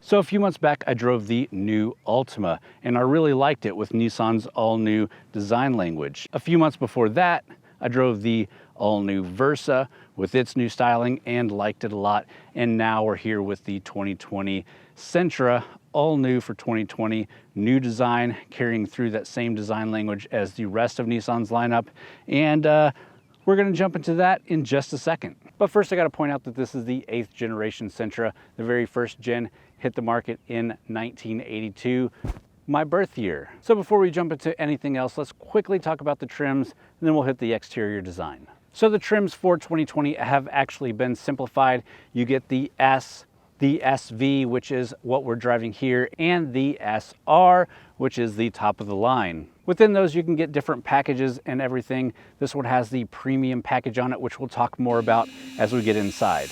So a few months back, I drove the new Altima, and I really liked it with Nissan's all-new design language. A few months before that, I drove the all-new Versa with its new styling and liked it a lot. And now we're here with the 2020 Sentra, all new for 2020, new design, carrying through that same design language as the rest of Nissan's lineup. And we're gonna jump into that in just a second. But first I gotta point out that this is the 8th generation Sentra. The very first gen hit the market in 1982, my birth year. So before we jump into anything else, let's quickly talk about the trims, and then we'll hit the exterior design. So the trims for 2020 have actually been simplified. You get the S, the SV, which is what we're driving here, and the SR, which is the top of the line. Within those, you can get different packages and everything. This one has the premium package on it, which we'll talk more about as we get inside.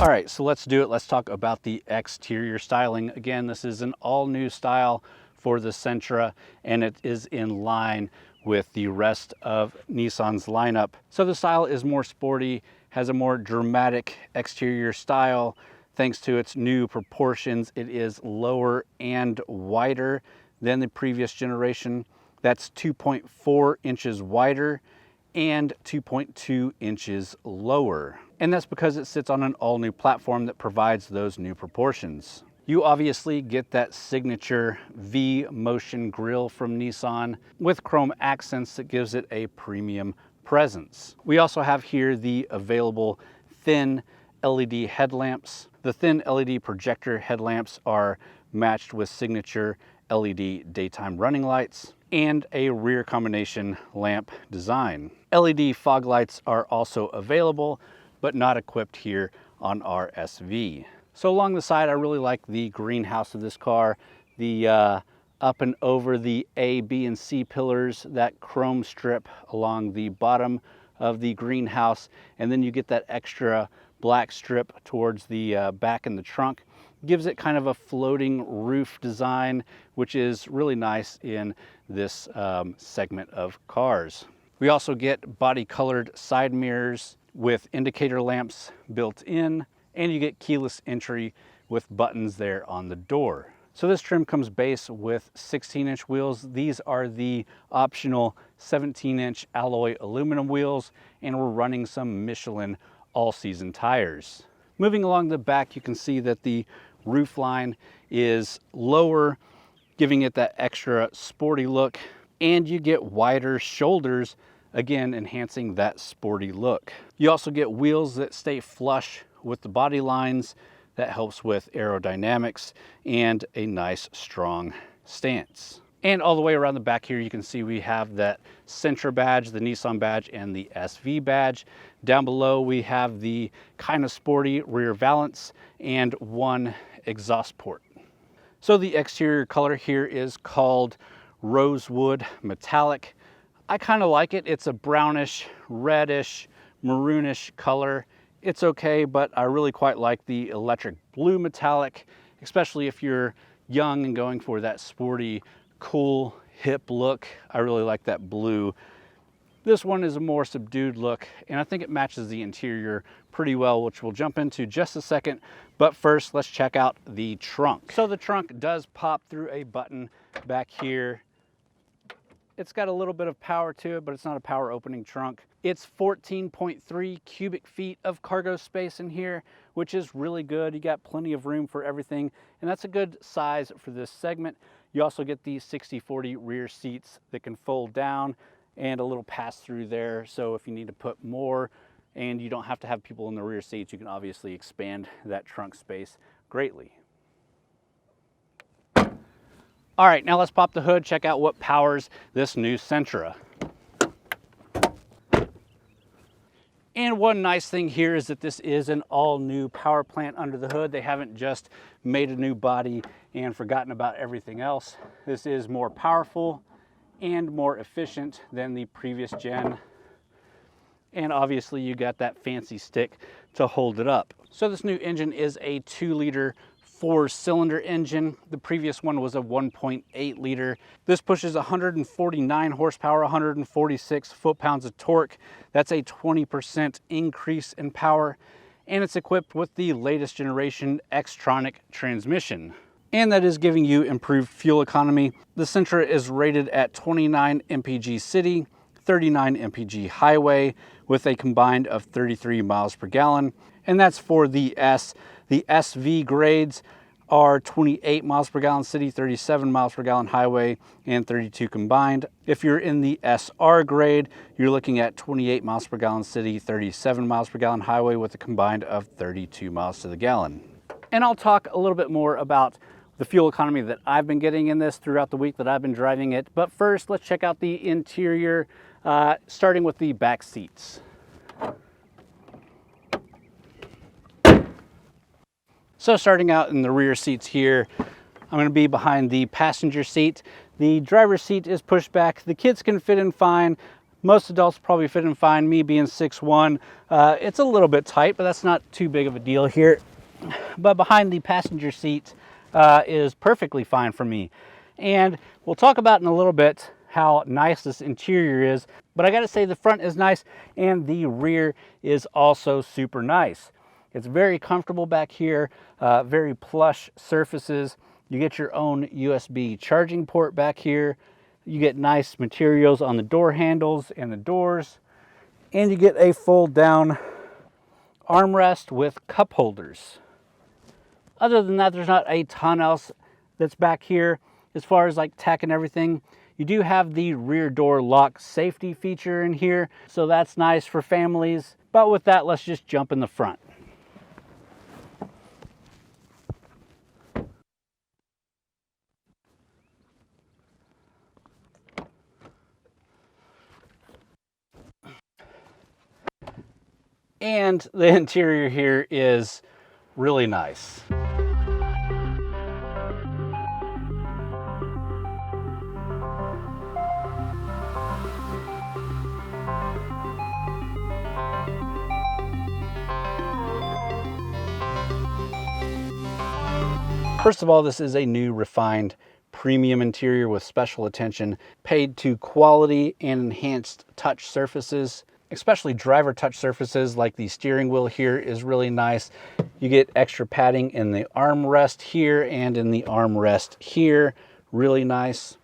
All right, so let's do it. Let's talk about the exterior styling. Again, this is an all new style for the Sentra, and it is in line with the rest of Nissan's lineup. So the style is more sporty, has a more dramatic exterior style. Thanks to its new proportions, it is lower and wider than the previous generation. That's 2.4 inches wider and 2.2 inches lower. And that's because it sits on an all-new platform that provides those new proportions. You obviously get that signature V-motion grille from Nissan with chrome accents that gives it a premium presence. We also have here the available thin LED headlamps. The thin LED projector headlamps are matched with signature LED daytime running lights and a rear combination lamp design. LED fog lights are also available, but not equipped here on our SV. So along the side, I really like the greenhouse of this car. The up and over the A, B, and C pillars, that chrome strip along the bottom of the greenhouse, and then you get that extra black strip towards the back and the trunk. Gives it kind of a floating roof design, which is really nice in this segment of cars. We also get body colored side mirrors with indicator lamps built in, and you get keyless entry with buttons there on the door. So this trim comes base with 16-inch wheels. These are the optional 17-inch alloy aluminum wheels, and we're running some Michelin all-season tires. Moving along the back, you can see that the roof line is lower, giving it that extra sporty look, and you get wider shoulders, again enhancing that sporty look. You also get wheels that stay flush with the body lines. That helps with aerodynamics and a nice strong stance. And all the way around the back here, you can see we have that Sentra badge, the Nissan badge, and the SV badge. Down below, we have the kind of sporty rear valance and one exhaust port. So the exterior color here is called Rosewood Metallic. I kind of like it. It's a brownish, reddish, maroonish color. It's okay, but I really quite like the electric blue metallic, especially if you're young and going for that sporty, cool, hip look. I really like that blue. This one is a more subdued look, and I think it matches the interior pretty well, which we'll jump into just a second. But first, let's check out the trunk. So the trunk does pop through a button back here. It's got a little bit of power to it, but it's not a power opening trunk. It's 14.3 cubic feet of cargo space in here, which is really good. You got plenty of room for everything, and that's a good size for this segment. You also get these 60/40 rear seats that can fold down and a little pass through there. So if you need to put more and you don't have to have people in the rear seats, you can obviously expand that trunk space greatly. All right, now let's pop the hood, check out what powers this new Sentra. And one nice thing here is that this is an all-new power plant under the hood. They haven't just made a new body and forgotten about everything else. This is more powerful and more efficient than the previous gen. And obviously you got that fancy stick to hold it up. So this new engine is a 2-liter 4-cylinder engine. The previous one was a 1.8 liter. This pushes 149 horsepower, 146 foot-pounds of torque. That's a 20% increase in power, and it's equipped with the latest generation Xtronic transmission. And that is giving you improved fuel economy. The Sentra is rated at 29 mpg city, 39 mpg highway, with a combined of 33 miles per gallon. And that's for the S. The SV grades are 28 miles per gallon city, 37 miles per gallon highway, and 32 combined. If you're in the SR grade, you're looking at 28 miles per gallon city, 37 miles per gallon highway, with a combined of 32 miles to the gallon. And I'll talk a little bit more about the fuel economy that I've been getting in this throughout the week that I've been driving it. But first, let's check out the interior, starting with the back seats. So starting out in the rear seats here, I'm going to be behind the passenger seat. The driver's seat is pushed back. The kids can fit in fine. Most adults probably fit in fine. Me being 6'1", it's a little bit tight, but that's not too big of a deal here. But behind the passenger seat is perfectly fine for me. And we'll talk about in a little bit how nice this interior is. But I got to say the front is nice and the rear is also super nice. It's very comfortable back here, very plush surfaces. You get your own USB charging port back here. You get nice materials on the door handles and the doors. And you get a fold down armrest with cup holders. Other than that, there's not a ton else that's back here as far as like tech and everything. You do have the rear door lock safety feature in here, so that's nice for families. But with that, let's just jump in the front. And the interior here is really nice. First of all, this is a new refined premium interior with special attention paid to quality and enhanced touch surfaces. Especially driver touch surfaces like the steering wheel here is really nice. You get extra padding in the armrest here and in the armrest here, really nice.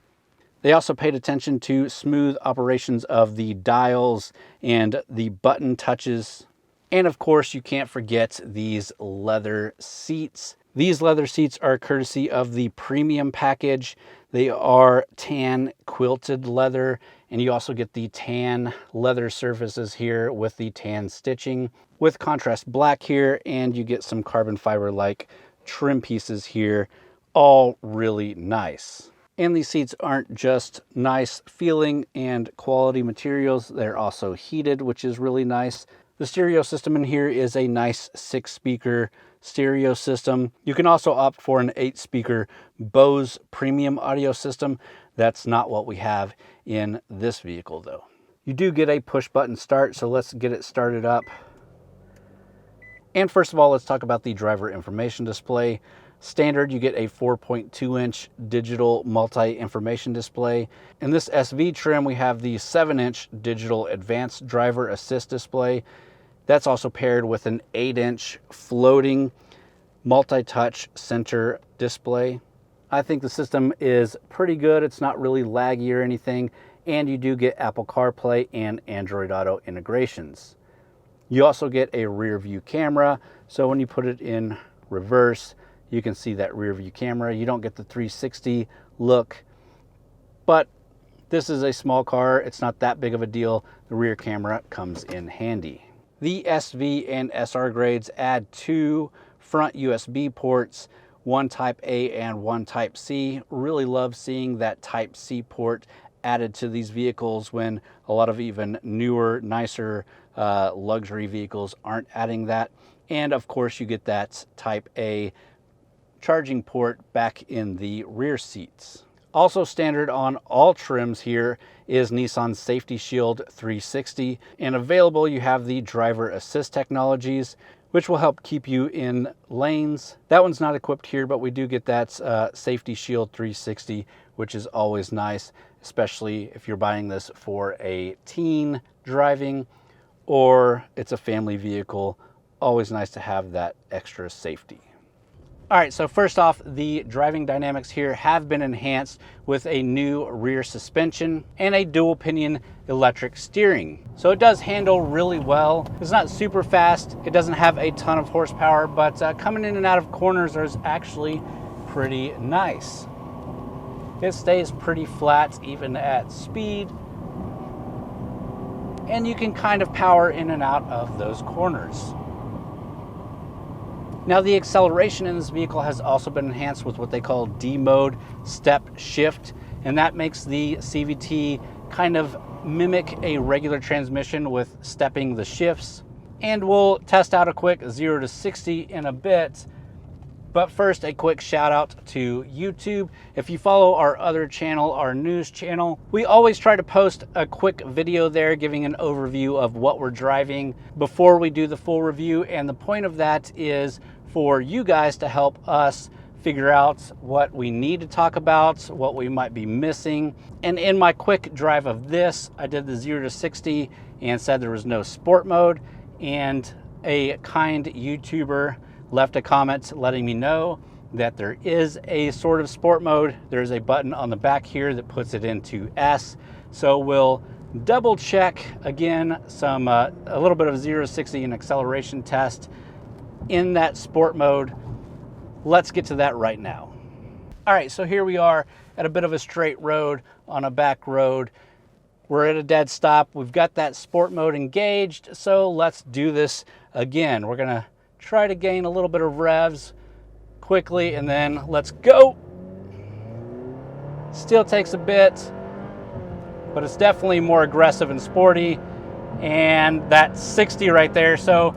They also paid attention to smooth operations of the dials and the button touches. And of course, you can't forget these leather seats. These leather seats are courtesy of the premium package. They are tan quilted leather, and you also get the tan leather surfaces here with the tan stitching with contrast black here, and you get some carbon fiber like trim pieces here, all really nice. And these seats aren't just nice feeling and quality materials, they're also heated, which is really nice. The stereo system in here is a nice 6-speaker stereo system. You can also opt for an 8-speaker Bose premium audio system. That's not what we have in this vehicle though. You do get a push button start, so let's get it started up. And first of all, let's talk about the driver information display. Standard, you get a 4.2-inch digital multi-information display. In this SV trim, we have the 7-inch digital advanced driver assist display. That's also paired with an 8-inch floating multi-touch center display. I think the system is pretty good. It's not really laggy or anything. And you do get Apple CarPlay and Android Auto integrations. You also get a rear view camera. So when you put it in reverse, you can see that rear view camera. You don't get the 360 look, but this is a small car. It's not that big of a deal. The rear camera comes in handy. The SV and SR grades add 2 front USB ports one Type A and one Type C. Really love seeing that Type C port added to these vehicles when a lot of even newer, nicer luxury vehicles aren't adding that. And of course you get that Type A charging port back in the rear seats. Also standard on all trims here is Nissan Safety Shield 360, and available you have the driver assist technologies, which will help keep you in lanes. That one's not equipped here, but we do get that Safety Shield 360, which is always nice, especially if you're buying this for a teen driving or it's a family vehicle. Always nice to have that extra safety. All right, so first off, the driving dynamics here have been enhanced with a new rear suspension and a dual pinion electric steering. So it does handle really well. It's not super fast. It doesn't have a ton of horsepower, but coming in and out of corners is actually pretty nice. It stays pretty flat even at speed, and you can kind of power in and out of those corners. Now the acceleration in this vehicle has also been enhanced with what they call D-mode step shift, and that makes the CVT kind of mimic a regular transmission with stepping the shifts. And we'll test out a quick 0 to 60 in a bit. But first, a quick shout out to YouTube. If you follow our other channel, our news channel, we always try to post a quick video there giving an overview of what we're driving before we do the full review. And the point of that is for you guys to help us figure out what we need to talk about, what we might be missing. And in my quick drive of this, I did the 0 to 60 and said there was no sport mode. And a kind YouTuber left a comment letting me know that there is a sort of sport mode. There's a button on the back here that puts it into S. So we'll double check again a little bit of 0 to 60 and acceleration test in that sport mode. Let's get to that right now. All right, so here we are at a bit of a straight road on a back road. We're at a dead stop. We've got that sport mode engaged, so let's do this again. We're gonna try to gain a little bit of revs quickly, and then let's go. Still takes a bit, but it's definitely more aggressive and sporty. And that 60 right there, so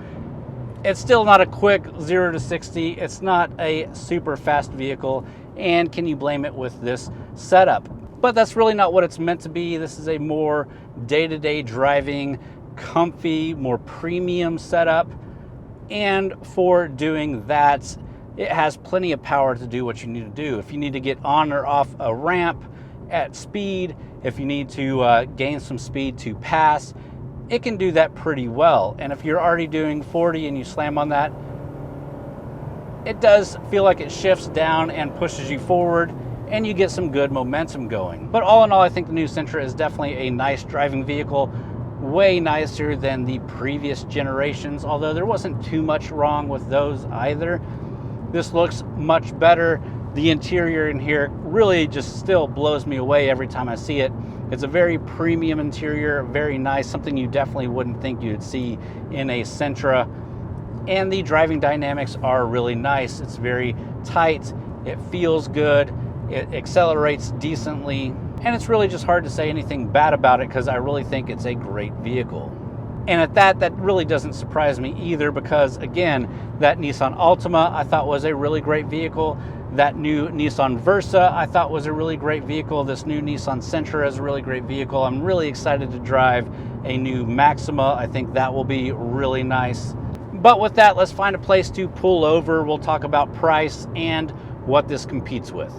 it's still not a quick 0 to 60. It's not a super fast vehicle, and can you blame it with this setup? But that's really not what it's meant to be. This is a more day-to-day driving, comfy, more premium setup. And for doing that, it has plenty of power to do what you need to do. If you need to get on or off a ramp at speed, if you need to gain some speed to pass, it can do that pretty well. And if you're already doing 40 and you slam on that, it does feel like it shifts down and pushes you forward, and you get some good momentum going. But all in all, I think the new Sentra is definitely a nice driving vehicle. Way nicer than the previous generations, although there wasn't too much wrong with those either. This looks much better. The interior in here really just still blows me away every time I see it. It's a very premium interior, very nice, something you definitely wouldn't think you'd see in a Sentra. And the driving dynamics are really nice. It's very tight, it feels good, it accelerates decently. And it's really just hard to say anything bad about it because I really think it's a great vehicle. And at that really doesn't surprise me either, because again, that Nissan Altima I thought was a really great vehicle. That new Nissan Versa I thought was a really great vehicle. This new Nissan Sentra is a really great vehicle. I'm really excited to drive a new Maxima. I think that will be really nice. But with that, let's find a place to pull over. We'll talk about price and what this competes with.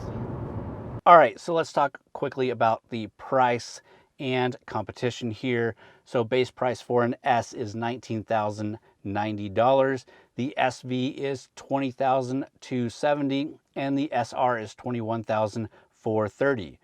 All right, so let's talk quickly about the price and competition here. So base price for an S is $19,090. The SV is $20,270, and the SR is $21,430.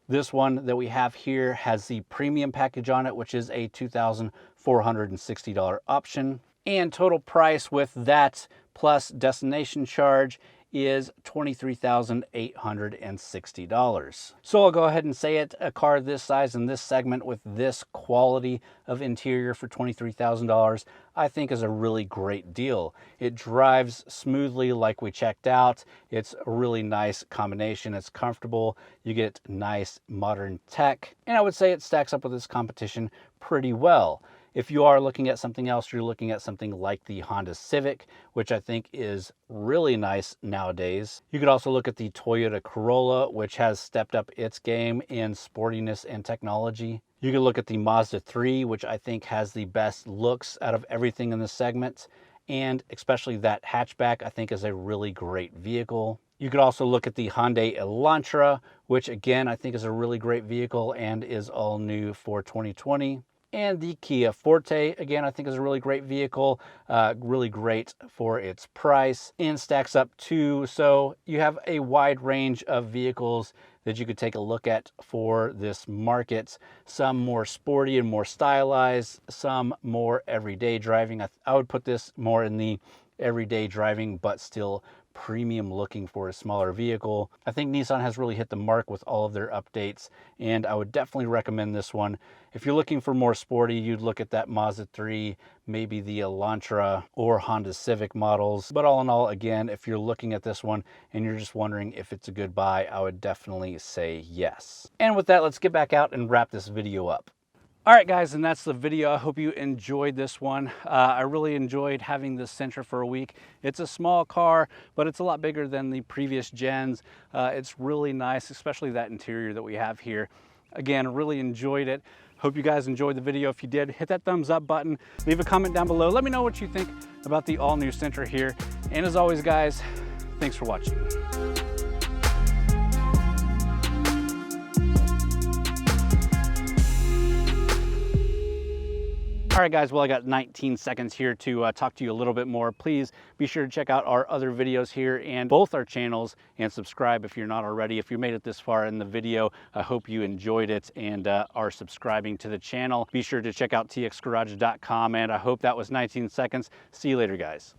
This one that we have here has the premium package on it, which is a $2,460 option. And total price with that plus destination charge is $23,860. So I'll go ahead and say it, a car this size in this segment with this quality of interior for $23,000, I think is a really great deal. It drives smoothly like we checked out. It's a really nice combination. It's comfortable. You get nice modern tech. And I would say it stacks up with its competition pretty well. If you are looking at something else, you're looking at something like the Honda Civic, which I think is really nice nowadays. You could also look at the Toyota Corolla, which has stepped up its game in sportiness and technology. You could look at the Mazda 3, which I think has the best looks out of everything in the segment. And especially that hatchback, I think is a really great vehicle. You could also look at the Hyundai Elantra, which again, I think is a really great vehicle and is all new for 2020. And the Kia Forte, again, I think is a really great vehicle, really great for its price and stacks up too. So you have a wide range of vehicles that you could take a look at for this market. Some more sporty and more stylized, some more everyday driving. I would put this more in the everyday driving, but still premium looking for a smaller vehicle. I think Nissan has really hit the mark with all of their updates, and I would definitely recommend this one. If you're looking for more sporty, you'd look at that Mazda 3, maybe the Elantra or Honda Civic models. But all in all, again, if you're looking at this one and you're just wondering if it's a good buy, I would definitely say yes. And with that, let's get back out and wrap this video up. All right, guys, and that's the video. I hope you enjoyed this one. I really enjoyed having this Sentra for a week. It's a small car, but it's a lot bigger than the previous gens. It's really nice, especially that interior that we have here. Again, really enjoyed it. Hope you guys enjoyed the video. If you did, hit that thumbs up button. Leave a comment down below. Let me know what you think about the all-new Sentra here. And as always, guys, thanks for watching. All right, guys, well, I got 19 seconds here to talk to you a little bit more. Please be sure to check out our other videos here and both our channels and subscribe if you're not already. If you made it this far in the video, I hope you enjoyed it and are subscribing to the channel. Be sure to check out txgarage.com, and I hope that was 19 seconds. See you later, guys.